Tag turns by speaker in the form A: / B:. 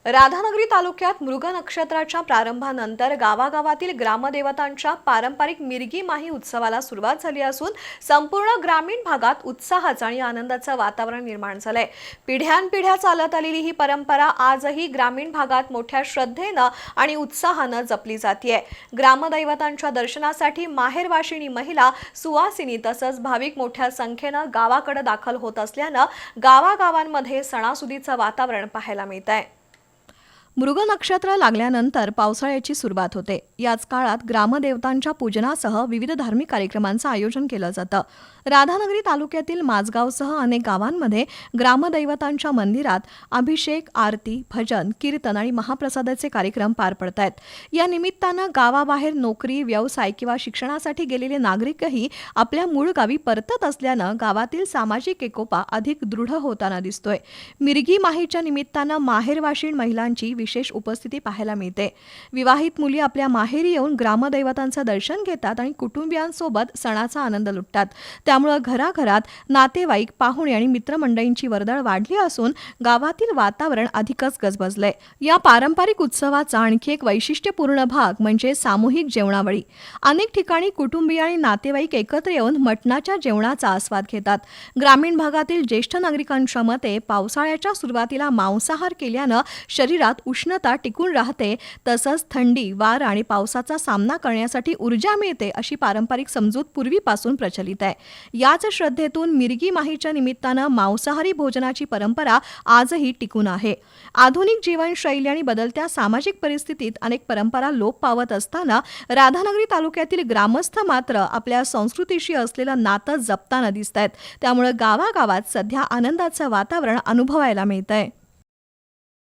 A: राधानगरी तालुक्यात मृग नक्षत्राच्या प्रारंभानंतर गावागावातील ग्रामदेवतांच्या पारंपरिक मिरगी माही उत्सवाला सुरुवात झाली असून संपूर्ण ग्रामीण भागात उत्साहाचं आणि आनंदाचं वातावरण निर्माण झालंय। पिढ्यानपिढ्या चालत आलेली ही परंपरा आजही ग्रामीण भागात मोठ्या श्रद्धेनं आणि उत्साहानं जपली जाते। ग्रामदैवतांच्या दर्शनासाठी माहेरवाशिणी महिला, सुवासिनी तसंच भाविक मोठ्या संख्येनं गावाकडे दाखल होत असल्यानं गावागावांमध्ये सणासुदीचं वातावरण पाहायला मिळतंय। मृग नक्षत्र लागल्यानंतर पावसाळ्याची सुरुवात होते। याच काळात ग्रामदेवतांच्या पूजनासह विविध धार्मिक कार्यक्रमांचं आयोजन केलं जातं। राधानगरी तालुक्यातील माझगावसह अनेक गावांमध्ये ग्रामदैवतांच्या मंदिरात अभिषेक, आरती, भजन, कीर्तन आणि महाप्रसादाचे कार्यक्रम पार पडतायत। या निमित्तानं गावाबाहेर नोकरी, व्यवसाय किंवा शिक्षणासाठी गेलेले नागरिकही आपल्या मूळ गावी परतत असल्यानं गावातील सामाजिक एकोपा अधिक दृढ होताना दिसतोय। मिरगी माहीच्या निमित्तानं माहेरवाशीण महिलांची विशेष उपस्थिती पाहायला मिळते। विवाहित मुली आपल्या माहेरी येऊन ग्रामदैवतांचं दर्शन घेतात आणि कुटुंबियांसोबत सणाचा आनंद लुटतात। त्यामुळे घराघरात नातेवाईक, पाहुणे आणि मित्रमंडळींची वर्दळ वाढली असून गावातील वातावरण अधिकच गजबजलंय। या पारंपरिक उत्सवाचा आणखी एक वैशिष्ट्यपूर्ण भाग म्हणजे सामूहिक जेवणावळी। अनेक ठिकाणी कुटुंबीय आणि नातेवाईक एकत्र येऊन मटणाच्या जेवणाचा आस्वाद घेतात। ग्रामीण भागातील ज्येष्ठ नागरिकांच्या मते पावसाळ्याच्या सुरुवातीला मांसाहार केल्यानं शरीरात उष्णता टिकून राहते, तसंच थंडी, वारा आणि पावसाचा सामना करण्यासाठी ऊर्जा मिळते अशी पारंपरिक समजूत पूर्वीपासून प्रचलित आहे। याच श्रद्धेतून मिरगी माहीच्या निमित्तानं मांसाहारी भोजनाची परंपरा आजही टिकून आहे। आधुनिक जीवनशैली आणि बदलत्या सामाजिक परिस्थितीत अनेक परंपरा लोप पावत असताना राधानगरी तालुक्यातील ग्रामस्थ मात्र आपल्या संस्कृतीशी असलेलं नातं जपताना दिसतायत। त्यामुळे गावागावात सध्या आनंदाचं वातावरण अनुभवायला मिळतंय।